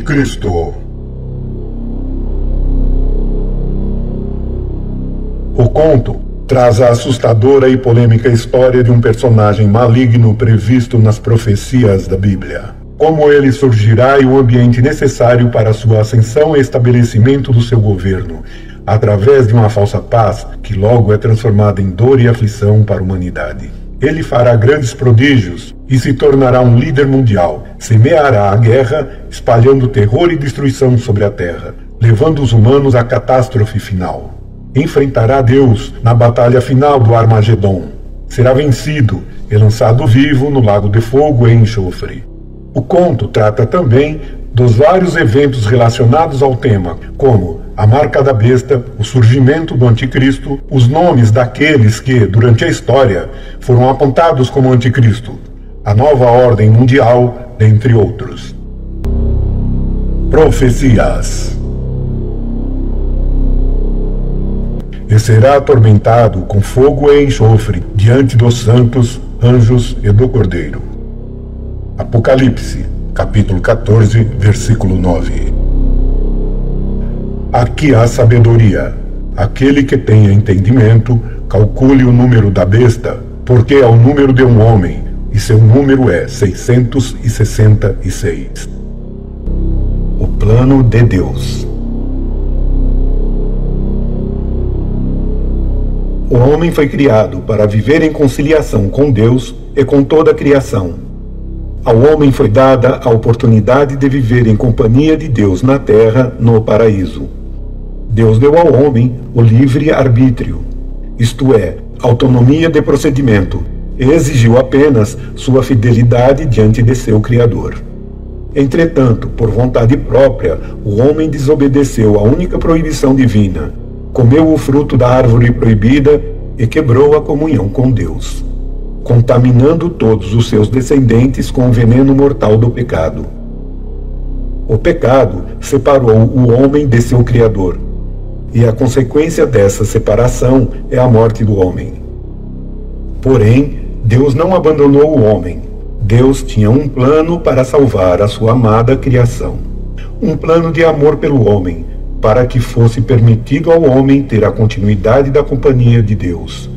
Anticristo. O conto traz a assustadora e polêmica história de um personagem maligno previsto nas profecias da Bíblia. Como ele surgirá e o ambiente necessário para sua ascensão e estabelecimento do seu governo, através de uma falsa paz que logo é transformada em dor e aflição para a humanidade. Ele fará grandes prodígios e se tornará um líder mundial, semeará a guerra, espalhando terror e destruição sobre a terra, levando os humanos à catástrofe final. Enfrentará Deus na batalha final do Armagedon. Será vencido e lançado vivo no lago de fogo e enxofre. O conto trata também dos vários eventos relacionados ao tema, como a marca da besta, o surgimento do anticristo, os nomes daqueles que, durante a história, foram apontados como anticristo, a nova ordem mundial, dentre outros. Profecias. E será atormentado com fogo e enxofre diante dos santos, anjos e do Cordeiro. Apocalipse, capítulo 14, versículo 9. Aqui há sabedoria. Aquele que tenha entendimento, calcule o número da besta, porque é o número de um homem, e seu número é 666. O plano de Deus. O homem foi criado para viver em conciliação com Deus e com toda a criação. Ao homem foi dada a oportunidade de viver em companhia de Deus na terra, no paraíso. Deus deu ao homem o livre arbítrio, isto é, autonomia de procedimento, e exigiu apenas sua fidelidade diante de seu Criador. Entretanto, por vontade própria, o homem desobedeceu à única proibição divina, comeu o fruto da árvore proibida e quebrou a comunhão com Deus, contaminando todos os seus descendentes com o veneno mortal do pecado. O pecado separou o homem de seu Criador, e a consequência dessa separação é a morte do homem. Porém, Deus não abandonou o homem. Deus tinha um plano para salvar a sua amada criação. Um plano de amor pelo homem, para que fosse permitido ao homem ter a continuidade da companhia de Deus.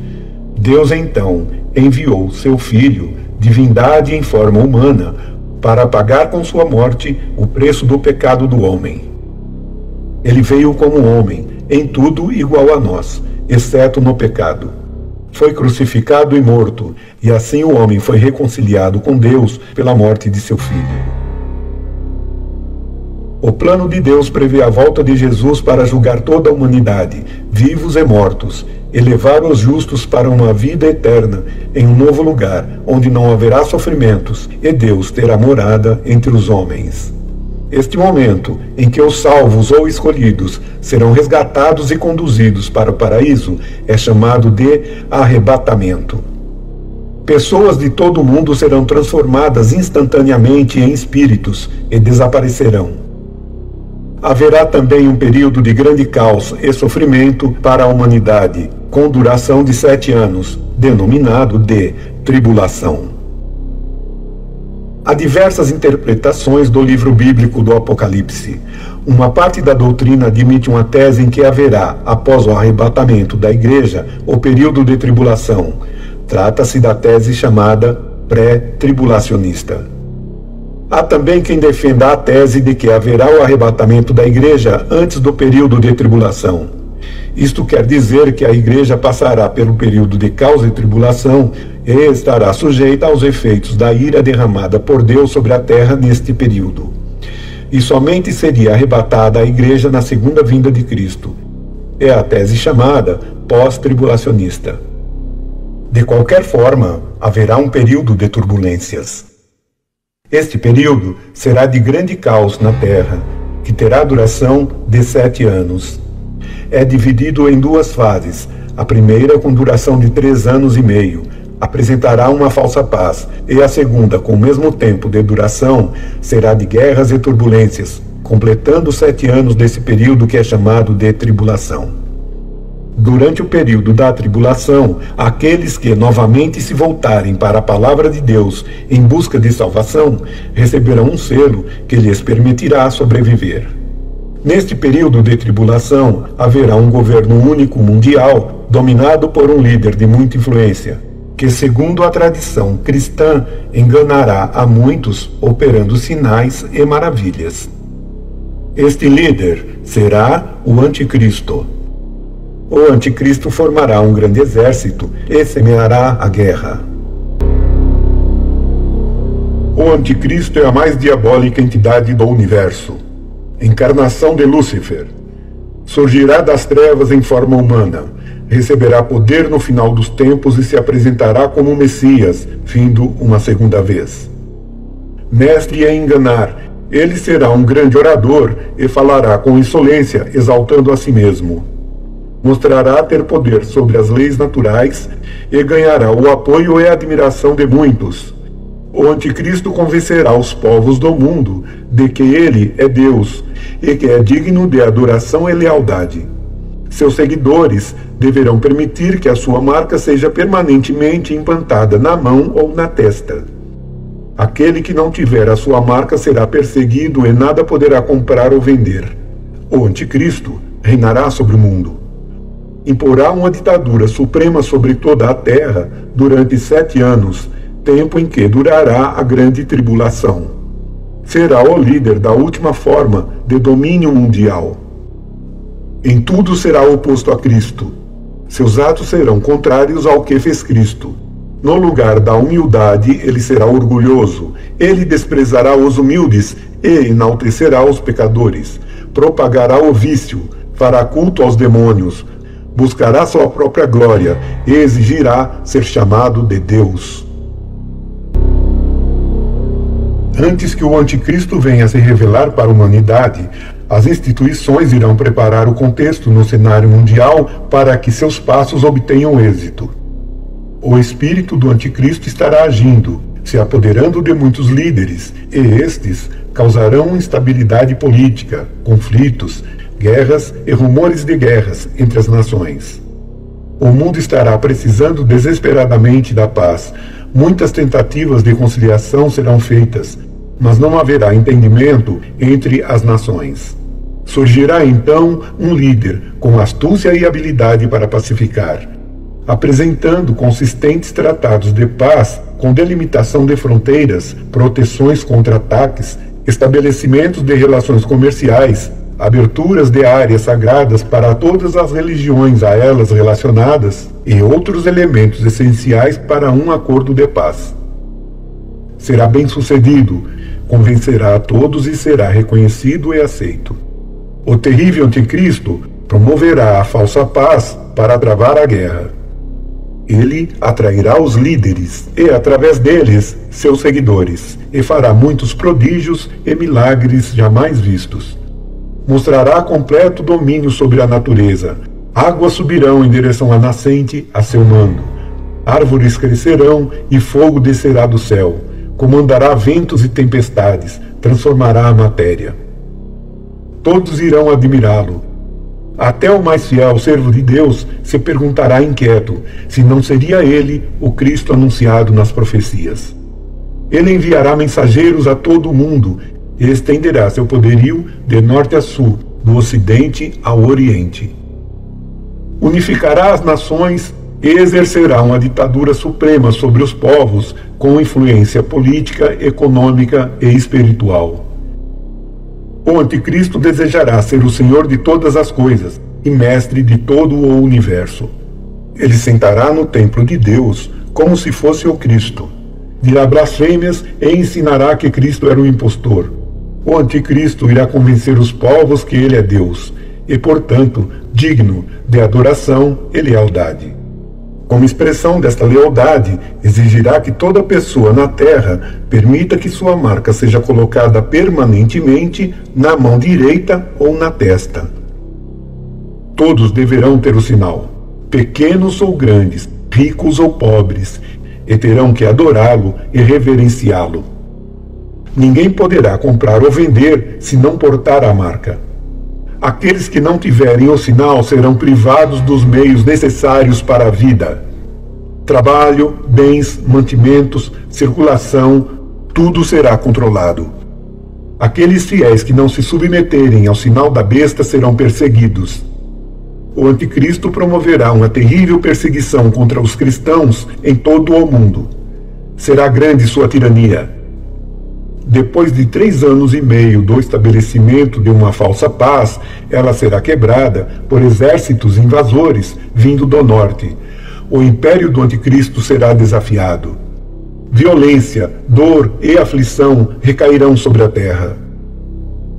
Deus, então, enviou seu Filho, divindade em forma humana, para pagar com sua morte o preço do pecado do homem. Ele veio como homem, em tudo igual a nós, exceto no pecado. Foi crucificado e morto, e assim o homem foi reconciliado com Deus pela morte de seu Filho. O plano de Deus prevê a volta de Jesus para julgar toda a humanidade, vivos e mortos, e levar os justos para uma vida eterna, em um novo lugar, onde não haverá sofrimentos, e Deus terá morada entre os homens. Este momento, em que os salvos ou escolhidos serão resgatados e conduzidos para o paraíso, é chamado de arrebatamento. Pessoas de todo o mundo serão transformadas instantaneamente em espíritos e desaparecerão. Haverá também um período de grande caos e sofrimento para a humanidade, com duração de 7 anos, denominado de tribulação. Há diversas interpretações do livro bíblico do Apocalipse. Uma parte da doutrina admite uma tese em que haverá, após o arrebatamento da igreja, o período de tribulação. Trata-se da tese chamada pré-tribulacionista. Há também quem defenda a tese de que haverá o arrebatamento da igreja antes do período de tribulação. Isto quer dizer que a igreja passará pelo período de caos e tribulação e estará sujeita aos efeitos da ira derramada por Deus sobre a terra neste período. E somente seria arrebatada a igreja na segunda vinda de Cristo. É a tese chamada pós-tribulacionista. De qualquer forma, haverá um período de turbulências. Este período será de grande caos na terra, que terá duração de 7 anos. É dividido em 2 fases. A primeira, com duração de 3 anos e meio, apresentará uma falsa paz, e a segunda, com o mesmo tempo de duração, será de guerras e turbulências, completando 7 anos desse período que é chamado de tribulação. Durante o período da tribulação, aqueles que novamente se voltarem para a palavra de Deus em busca de salvação receberão um selo que lhes permitirá sobreviver. Neste período de tribulação, haverá um governo único mundial, dominado por um líder de muita influência, que, segundo a tradição cristã, enganará a muitos operando sinais e maravilhas. Este líder será o Anticristo. O Anticristo formará um grande exército e semeará a guerra. O Anticristo é a mais diabólica entidade do universo, encarnação de Lúcifer. Surgirá das trevas em forma humana, receberá poder no final dos tempos e se apresentará como Messias, vindo uma segunda vez. Mestre em enganar, ele será um grande orador e falará com insolência, exaltando a si mesmo. Mostrará ter poder sobre as leis naturais e ganhará o apoio e a admiração de muitos. O Anticristo convencerá os povos do mundo de que ele é Deus e que é digno de adoração e lealdade. Seus seguidores deverão permitir que a sua marca seja permanentemente implantada na mão ou na testa. Aquele que não tiver a sua marca será perseguido e nada poderá comprar ou vender. O Anticristo reinará sobre o mundo. Imporá uma ditadura suprema sobre toda a terra durante 7 anos, tempo em que durará a grande tribulação. Será o líder da última forma de domínio mundial. Em tudo será oposto a Cristo. Seus atos serão contrários ao que fez Cristo. No lugar da humildade, ele será orgulhoso. Ele desprezará os humildes e enaltecerá os pecadores. Propagará o vício, fará culto aos demônios, buscará sua própria glória e exigirá ser chamado de Deus. Antes que o Anticristo venha se revelar para a humanidade, as instituições irão preparar o contexto no cenário mundial para que seus passos obtenham êxito. O espírito do Anticristo estará agindo, se apoderando de muitos líderes, e estes causarão instabilidade política, conflitos, guerras e rumores de guerras entre as nações. O mundo estará precisando desesperadamente da paz. Muitas tentativas de conciliação serão feitas, mas não haverá entendimento entre as nações. Surgirá então um líder com astúcia e habilidade para pacificar, apresentando consistentes tratados de paz com delimitação de fronteiras, proteções contra ataques, estabelecimentos de relações comerciais, aberturas de áreas sagradas para todas as religiões a elas relacionadas e outros elementos essenciais para um acordo de paz. Será bem-sucedido, convencerá a todos e será reconhecido e aceito. O terrível Anticristo promoverá a falsa paz para travar a guerra. Ele atrairá os líderes e, através deles, seus seguidores, e fará muitos prodígios e milagres jamais vistos. Mostrará completo domínio sobre a natureza. Águas subirão em direção à nascente a seu mando. Árvores crescerão e fogo descerá do céu. Comandará ventos e tempestades, transformará a matéria. Todos irão admirá-lo. Até o mais fiel servo de Deus se perguntará inquieto se não seria ele o Cristo anunciado nas profecias. Ele enviará mensageiros a todo o mundo e estenderá seu poderio de norte a sul, do ocidente ao oriente. Unificará as nações e exercerá uma ditadura suprema sobre os povos com influência política, econômica e espiritual. O Anticristo desejará ser o Senhor de todas as coisas e mestre de todo o universo. Ele sentará no templo de Deus como se fosse o Cristo. Dirá blasfêmias e ensinará que Cristo era o impostor. O Anticristo irá convencer os povos que ele é Deus e, portanto, digno de adoração e lealdade. Como expressão desta lealdade, exigirá que toda pessoa na terra permita que sua marca seja colocada permanentemente na mão direita ou na testa. Todos deverão ter o sinal, pequenos ou grandes, ricos ou pobres, e terão que adorá-lo e reverenciá-lo. Ninguém poderá comprar ou vender se não portar a marca. Aqueles que não tiverem o sinal serão privados dos meios necessários para a vida. Trabalho, bens, mantimentos, circulação, tudo será controlado. Aqueles fiéis que não se submeterem ao sinal da besta serão perseguidos. O anticristo promoverá uma terrível perseguição contra os cristãos em todo o mundo. Será grande sua tirania. Depois de 3 anos e meio do estabelecimento de uma falsa paz, ela será quebrada por exércitos invasores vindo do norte. O império do anticristo será desafiado. Violência, dor e aflição recairão sobre a terra.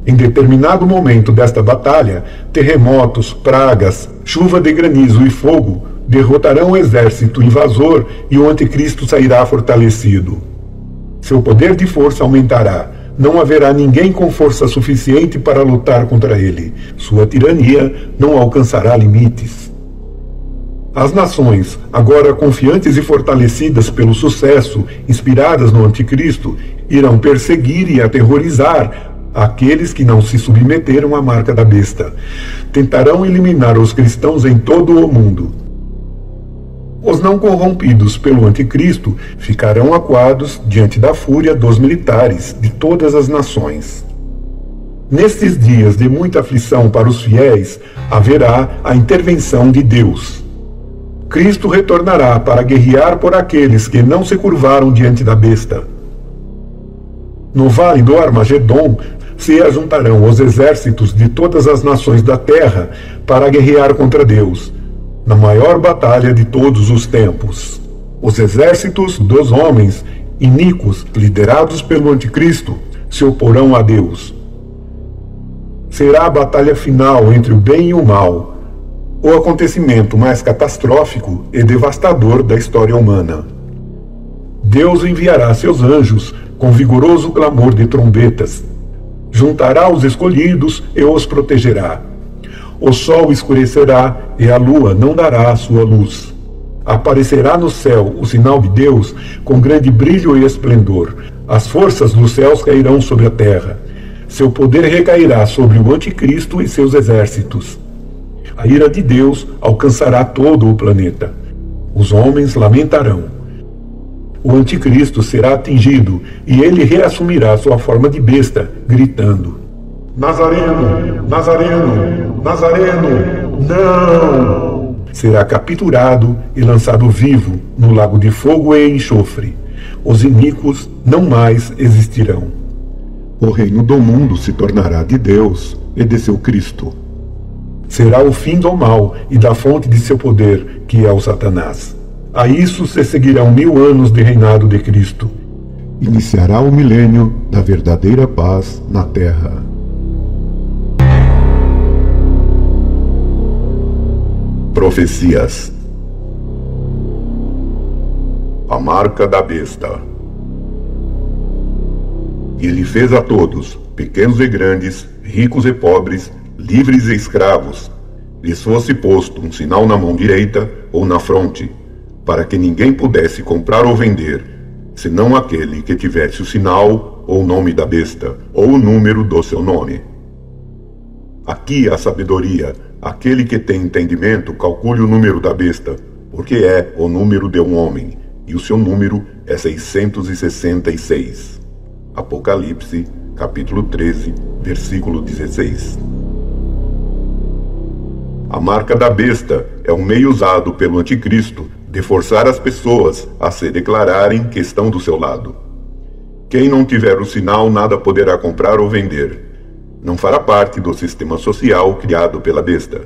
Em determinado momento desta batalha, terremotos, pragas, chuva de granizo e fogo derrotarão o exército invasor e o anticristo sairá fortalecido. Seu poder de força aumentará. Não haverá ninguém com força suficiente para lutar contra ele. Sua tirania não alcançará limites. As nações, agora confiantes e fortalecidas pelo sucesso, inspiradas no anticristo, irão perseguir e aterrorizar aqueles que não se submeteram à marca da besta. Tentarão eliminar os cristãos em todo o mundo. Os não corrompidos pelo anticristo ficarão acuados diante da fúria dos militares de todas as nações. Nestes dias de muita aflição para os fiéis, haverá a intervenção de Deus. Cristo retornará para guerrear por aqueles que não se curvaram diante da besta. No vale do Armagedon se ajuntarão os exércitos de todas as nações da terra para guerrear contra Deus, na maior batalha de todos os tempos. Os exércitos dos homens iníquos, liderados pelo anticristo, se oporão a Deus. Será a batalha final entre o bem e o mal, o acontecimento mais catastrófico e devastador da história humana. Deus enviará seus anjos com vigoroso clamor de trombetas. Juntará os escolhidos e os protegerá. O sol escurecerá e a lua não dará a sua luz. Aparecerá no céu o sinal de Deus com grande brilho e esplendor. As forças dos céus cairão sobre a terra. Seu poder recairá sobre o anticristo e seus exércitos. A ira de Deus alcançará todo o planeta. Os homens lamentarão. O anticristo será atingido e ele reassumirá sua forma de besta, gritando: Nazareno! Nazareno! Nazareno! Não! Será capturado e lançado vivo no lago de fogo e enxofre. Os iníquos não mais existirão. O reino do mundo se tornará de Deus e de seu Cristo. Será o fim do mal e da fonte de seu poder, que é o Satanás. A isso se seguirão 1000 anos de reinado de Cristo. Iniciará o milênio da verdadeira paz na terra. Profecias. A marca da besta. Ele fez a todos, pequenos e grandes, ricos e pobres, livres e escravos, lhes fosse posto um sinal na mão direita ou na fronte, para que ninguém pudesse comprar ou vender, senão aquele que tivesse o sinal ou o nome da besta, ou o número do seu nome. Aqui a sabedoria. Aquele que tem entendimento, calcule o número da besta, porque é o número de um homem, e o seu número é 666. Apocalipse, capítulo 13, versículo 16. A marca da besta é um meio usado pelo anticristo de forçar as pessoas a se declararem que estão do seu lado. Quem não tiver o sinal nada poderá comprar ou vender. Não fará parte do sistema social criado pela besta.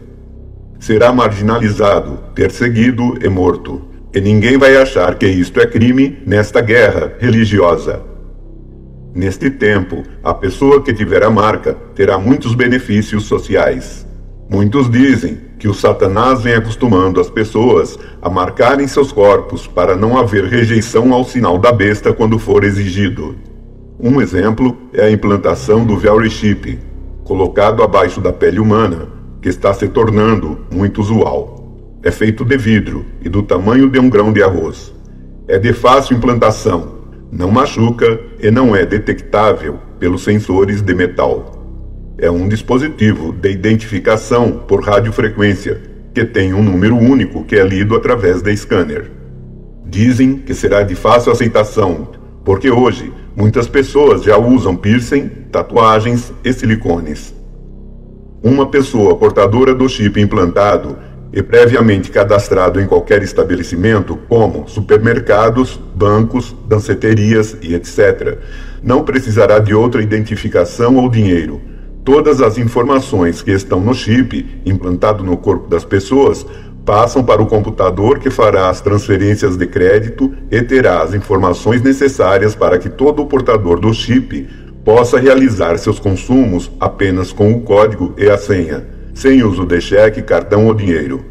Será marginalizado, perseguido e morto. E ninguém vai achar que isto é crime nesta guerra religiosa. Neste tempo, a pessoa que tiver a marca terá muitos benefícios sociais. Muitos dizem que o Satanás vem acostumando as pessoas a marcarem seus corpos para não haver rejeição ao sinal da besta quando for exigido. Um exemplo é a implantação do velry chip, colocado abaixo da pele humana, que está se tornando muito usual. É feito de vidro e do tamanho de um grão de arroz. É de fácil implantação, não machuca e não é detectável pelos sensores de metal. É um dispositivo de identificação por radiofrequência, que tem um número único que é lido através de scanner. Dizem que será de fácil aceitação, porque hoje muitas pessoas já usam piercing, tatuagens e silicones. Uma pessoa portadora do chip implantado e previamente cadastrado em qualquer estabelecimento, como supermercados, bancos, danceterias e etc., não precisará de outra identificação ou dinheiro. Todas as informações que estão no chip, implantado no corpo das pessoas, passam para o computador que fará as transferências de crédito e terá as informações necessárias para que todo o portador do chip possa realizar seus consumos apenas com o código e a senha, sem uso de cheque, cartão ou dinheiro.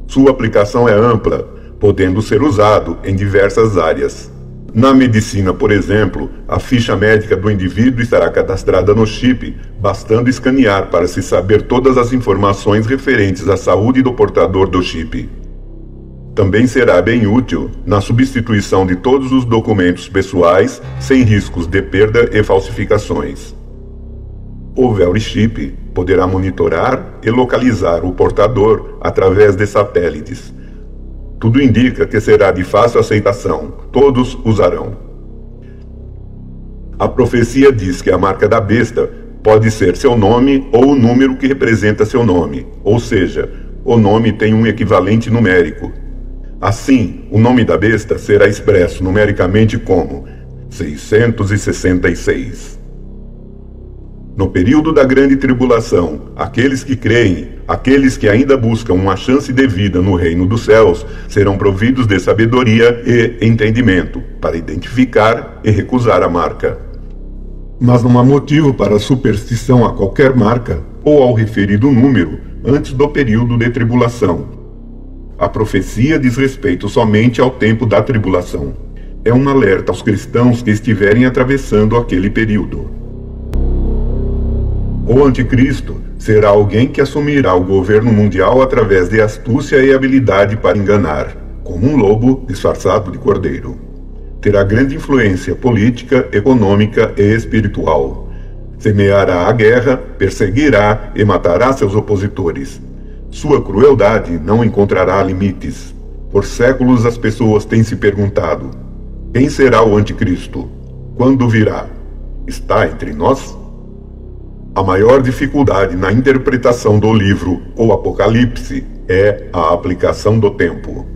Sua aplicação é ampla, podendo ser usado em diversas áreas. Na medicina, por exemplo, a ficha médica do indivíduo estará cadastrada no chip, bastando escanear para se saber todas as informações referentes à saúde do portador do chip. Também será bem útil na substituição de todos os documentos pessoais, sem riscos de perda e falsificações. O VeriChip poderá monitorar e localizar o portador através de satélites. Tudo indica que será de fácil aceitação, todos usarão. A profecia diz que a marca da besta pode ser seu nome ou o número que representa seu nome, ou seja, o nome tem um equivalente numérico. Assim, o nome da besta será expresso numericamente como 666. No período da grande tribulação, aqueles que creem, aqueles que ainda buscam uma chance de vida no reino dos céus, serão providos de sabedoria e entendimento para identificar e recusar a marca. Mas não há motivo para superstição a qualquer marca ou ao referido número antes do período de tribulação. A profecia diz respeito somente ao tempo da tribulação. É um alerta aos cristãos que estiverem atravessando aquele período. O anticristo será alguém que assumirá o governo mundial através de astúcia e habilidade para enganar, como um lobo disfarçado de cordeiro. Terá grande influência política, econômica e espiritual. Semeará a guerra, perseguirá e matará seus opositores. Sua crueldade não encontrará limites. Por séculos as pessoas têm se perguntado: quem será o anticristo? Quando virá? Está entre nós? A maior dificuldade na interpretação do livro ou Apocalipse é a aplicação do tempo.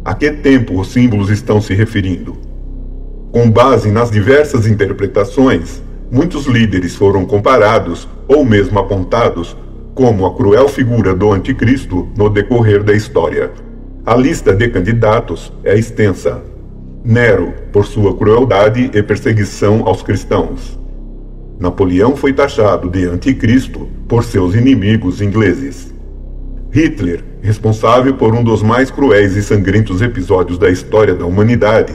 A que tempo os símbolos estão se referindo? Com base nas diversas interpretações, muitos líderes foram comparados ou mesmo apontados como a cruel figura do anticristo no decorrer da história. A lista de candidatos é extensa. Nero, por sua crueldade e perseguição aos cristãos. Napoleão foi taxado de anticristo por seus inimigos ingleses. Hitler, responsável por um dos mais cruéis e sangrentos episódios da história da humanidade,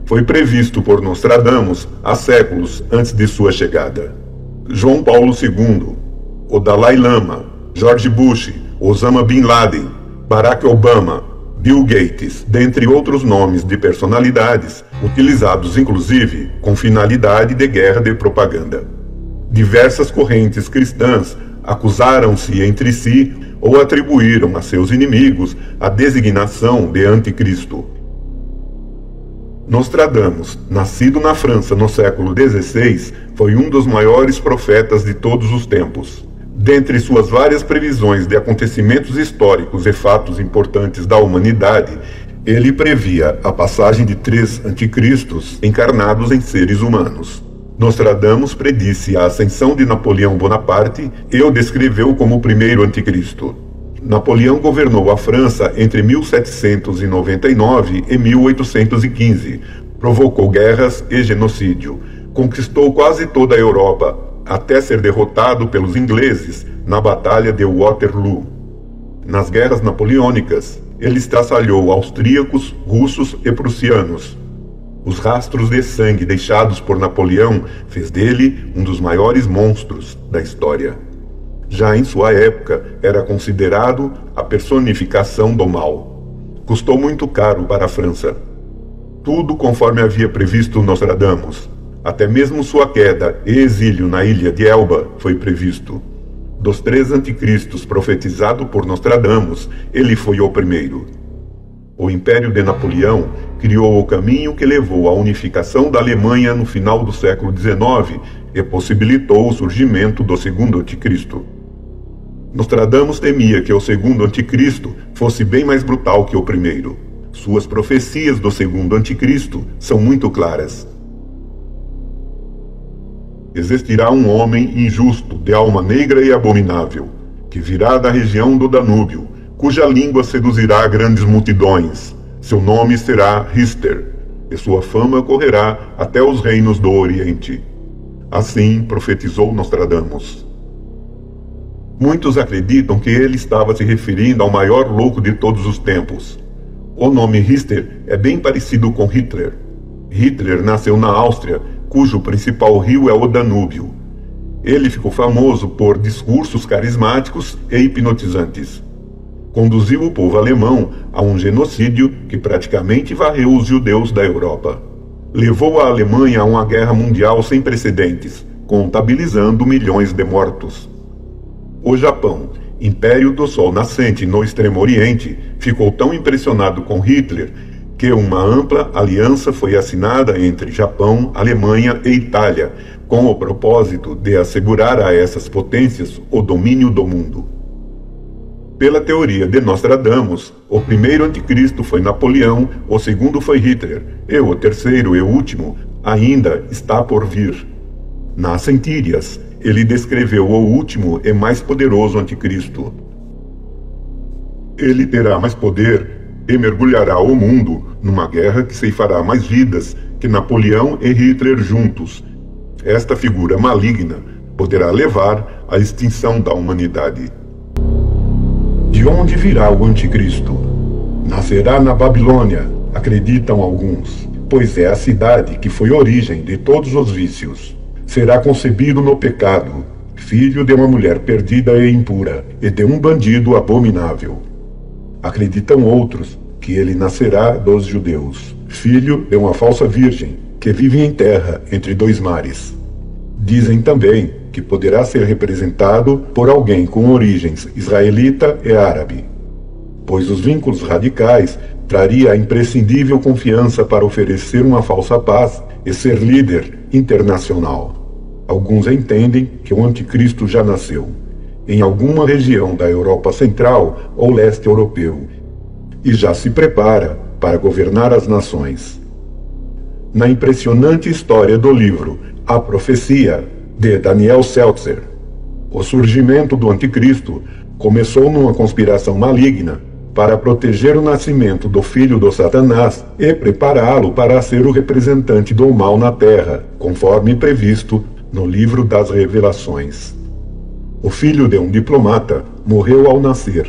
foi previsto por Nostradamus há séculos antes de sua chegada. João Paulo II, o Dalai Lama, George Bush, Osama Bin Laden, Barack Obama, Bill Gates, dentre outros nomes de personalidades, utilizados inclusive com finalidade de guerra de propaganda. Diversas correntes cristãs acusaram-se entre si ou atribuíram a seus inimigos a designação de anticristo. Nostradamus, nascido na França no século XVI, foi um dos maiores profetas de todos os tempos. Dentre suas várias previsões de acontecimentos históricos e fatos importantes da humanidade, ele previa a passagem de 3 anticristos encarnados em seres humanos. Nostradamus predisse a ascensão de Napoleão Bonaparte e o descreveu como o primeiro anticristo. Napoleão governou a França entre 1799 e 1815, provocou guerras e genocídio, conquistou quase toda a Europa, até ser derrotado pelos ingleses na Batalha de Waterloo. Nas guerras napoleônicas, ele estraçalhou austríacos, russos e prussianos. Os rastros de sangue deixados por Napoleão fez dele um dos maiores monstros da história. Já em sua época, era considerado a personificação do mal. Custou muito caro para a França. Tudo conforme havia previsto Nostradamus. Até mesmo sua queda e exílio na ilha de Elba foi previsto. Dos 3 anticristos profetizados por Nostradamus, ele foi o primeiro. O Império de Napoleão criou o caminho que levou à unificação da Alemanha no final do século XIX e possibilitou o surgimento do segundo anticristo. Nostradamus temia que o segundo anticristo fosse bem mais brutal que o primeiro. Suas profecias do segundo anticristo são muito claras. Existirá um homem injusto, de alma negra e abominável, que virá da região do Danúbio, cuja língua seduzirá grandes multidões. Seu nome será Rister, e sua fama correrá até os reinos do Oriente. Assim profetizou Nostradamus. Muitos acreditam que ele estava se referindo ao maior louco de todos os tempos. O nome Rister é bem parecido com Hitler. Hitler nasceu na Áustria, cujo principal rio é o Danúbio. Ele ficou famoso por discursos carismáticos e hipnotizantes. Conduziu o povo alemão a um genocídio que praticamente varreu os judeus da Europa. Levou a Alemanha a uma guerra mundial sem precedentes, contabilizando milhões de mortos. O Japão, Império do Sol Nascente no Extremo Oriente, ficou tão impressionado com Hitler que uma ampla aliança foi assinada entre Japão, Alemanha e Itália, com o propósito de assegurar a essas potências o domínio do mundo. Pela teoria de Nostradamus, o primeiro anticristo foi Napoleão, o segundo foi Hitler, e o terceiro e último ainda está por vir. Nas Centírias, ele descreveu o último e mais poderoso anticristo. Ele terá mais poder e mergulhará o mundo numa guerra que ceifará mais vidas que Napoleão e Hitler juntos. Esta figura maligna poderá levar à extinção da humanidade. De onde virá o anticristo? Nascerá na Babilônia, acreditam alguns, pois é a cidade que foi origem de todos os vícios. Será concebido no pecado, filho de uma mulher perdida e impura, e de um bandido abominável. Acreditam outros que ele nascerá dos judeus, filho de uma falsa virgem, que vive em terra entre 2 mares. Dizem também que poderá ser representado por alguém com origens israelita e árabe, pois os vínculos radicais traria a imprescindível confiança para oferecer uma falsa paz e ser líder internacional. Alguns entendem que o anticristo já nasceu em alguma região da Europa Central ou leste europeu e já se prepara para governar as nações. Na impressionante história do livro A Profecia, de Daniel Seltzer, o surgimento do anticristo começou numa conspiração maligna para proteger o nascimento do filho do Satanás e prepará-lo para ser o representante do mal na terra, conforme previsto no livro das Revelações. O filho de um diplomata morreu ao nascer,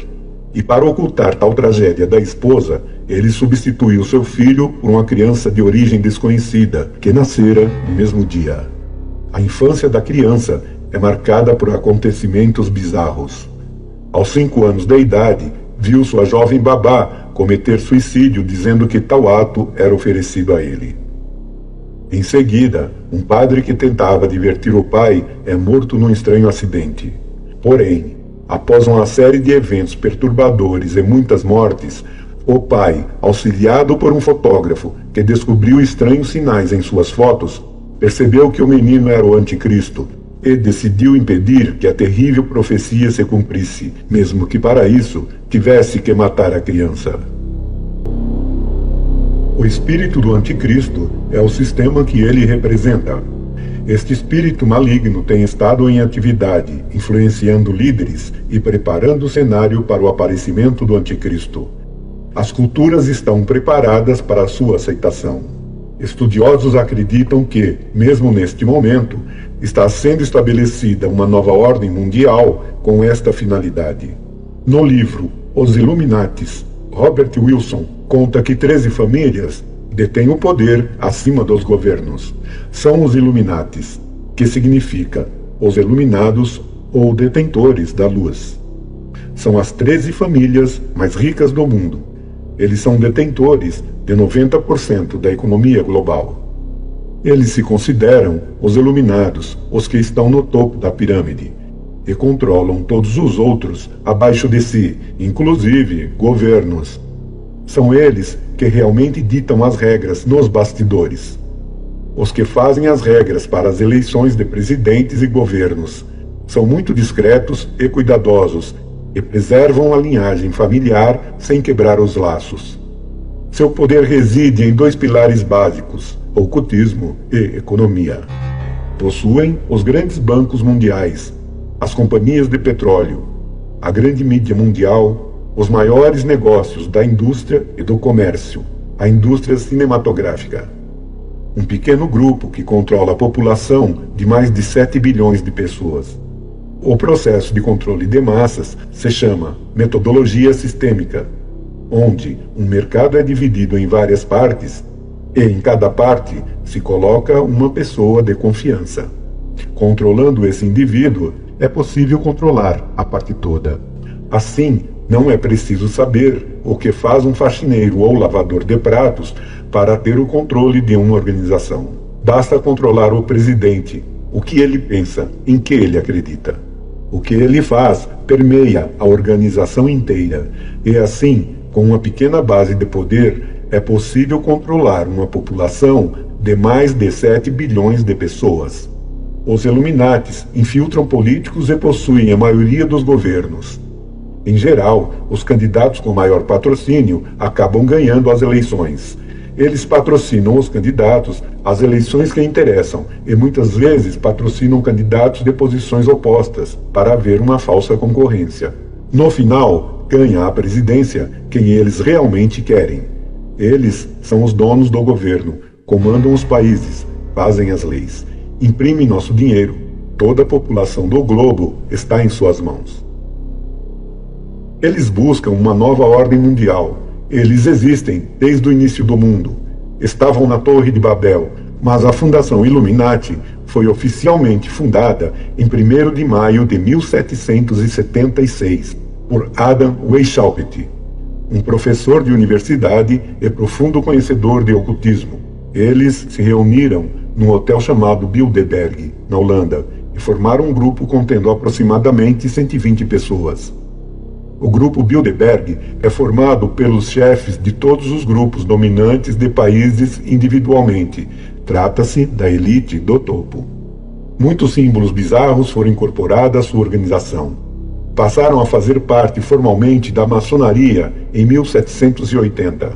e para ocultar tal tragédia da esposa, ele substituiu seu filho por uma criança de origem desconhecida, que nascera no mesmo dia. A infância da criança é marcada por acontecimentos bizarros. Aos 5 anos de idade, viu sua jovem babá cometer suicídio dizendo que tal ato era oferecido a ele. Em seguida, um padre que tentava divertir o pai é morto num estranho acidente. Porém, após uma série de eventos perturbadores e muitas mortes, o pai, auxiliado por um fotógrafo que descobriu estranhos sinais em suas fotos, percebeu que o menino era o anticristo e decidiu impedir que a terrível profecia se cumprisse, mesmo que para isso tivesse que matar a criança. O espírito do anticristo é o sistema que ele representa. Este espírito maligno tem estado em atividade, influenciando líderes e preparando o cenário para o aparecimento do anticristo. As culturas estão preparadas para a sua aceitação. Estudiosos acreditam que, mesmo neste momento, está sendo estabelecida uma nova ordem mundial com esta finalidade. No livro Os Illuminatis, Robert Wilson conta que 13 famílias detêm o poder acima dos governos. São os Illuminatis, que significa os iluminados ou detentores da luz. São as 13 famílias mais ricas do mundo. Eles são detentores de 90% da economia global. Eles se consideram os iluminados, os que estão no topo da pirâmide, e controlam todos os outros abaixo de si, inclusive governos. São eles que realmente ditam as regras nos bastidores. Os que fazem as regras para as eleições de presidentes e governos são muito discretos e cuidadosos e preservam a linhagem familiar sem quebrar os laços. Seu poder reside em dois pilares básicos: ocultismo e economia. Possuem os grandes bancos mundiais, as companhias de petróleo, a grande mídia mundial, os maiores negócios da indústria e do comércio, a indústria cinematográfica. Um pequeno grupo que controla a população de mais de 7 bilhões de pessoas. O processo de controle de massas se chama metodologia sistêmica, onde um mercado é dividido em várias partes e em cada parte se coloca uma pessoa de confiança. Controlando esse indivíduo, é possível controlar a parte toda. Assim, não é preciso saber o que faz um faxineiro ou lavador de pratos para ter o controle de uma organização. Basta controlar o presidente, o que ele pensa, em que ele acredita. O que ele faz permeia a organização inteira, e assim, com uma pequena base de poder, é possível controlar uma população de mais de 7 bilhões de pessoas. Os Illuminatis infiltram políticos e possuem a maioria dos governos. Em geral, os candidatos com maior patrocínio acabam ganhando as eleições. Eles patrocinam os candidatos às eleições que interessam e muitas vezes patrocinam candidatos de posições opostas para haver uma falsa concorrência. No final, ganha a presidência quem eles realmente querem. Eles são os donos do governo, comandam os países, fazem as leis, imprimem nosso dinheiro. Toda a população do globo está em suas mãos. Eles buscam uma nova ordem mundial. Eles existem desde o início do mundo. Estavam na Torre de Babel, mas a Fundação Illuminati foi oficialmente fundada em 1º de maio de 1776 por Adam Weishaupt, um professor de universidade e profundo conhecedor de ocultismo. Eles se reuniram num hotel chamado Bilderberg, na Holanda, e formaram um grupo contendo aproximadamente 120 pessoas. O grupo Bilderberg é formado pelos chefes de todos os grupos dominantes de países individualmente. Trata-se da elite do topo. Muitos símbolos bizarros foram incorporados à sua organização. Passaram a fazer parte formalmente da maçonaria em 1780.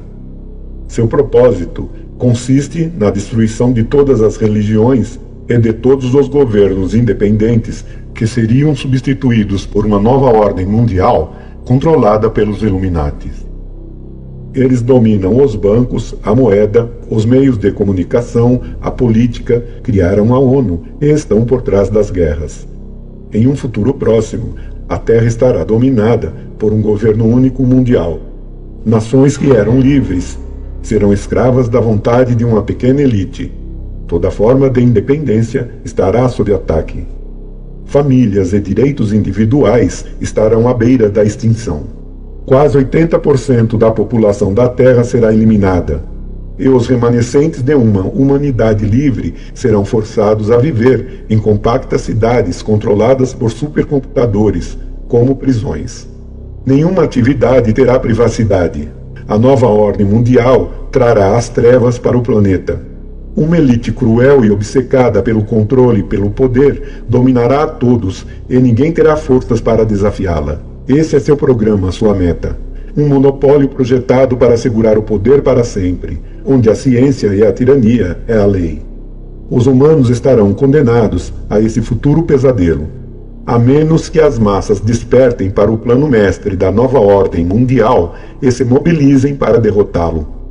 Seu propósito consiste na destruição de todas as religiões e de todos os governos independentes que seriam substituídos por uma nova ordem mundial controlada pelos Illuminatis. Eles dominam os bancos, a moeda, os meios de comunicação, a política, criaram a ONU e estão por trás das guerras. Em um futuro próximo, a Terra estará dominada por um governo único mundial. Nações que eram livres serão escravas da vontade de uma pequena elite. Toda forma de independência estará sob ataque. Famílias e direitos individuais estarão à beira da extinção. Quase 80% da população da Terra será eliminada, e os remanescentes de uma humanidade livre serão forçados a viver em compactas cidades controladas por supercomputadores, como prisões. Nenhuma atividade terá privacidade. A nova ordem mundial trará as trevas para o planeta. Uma elite cruel e obcecada pelo controle e pelo poder dominará a todos e ninguém terá forças para desafiá-la. Esse é seu programa, sua meta. Um monopólio projetado para assegurar o poder para sempre, onde a ciência e a tirania é a lei. Os humanos estarão condenados a esse futuro pesadelo, a menos que as massas despertem para o plano mestre da nova ordem mundial e se mobilizem para derrotá-lo.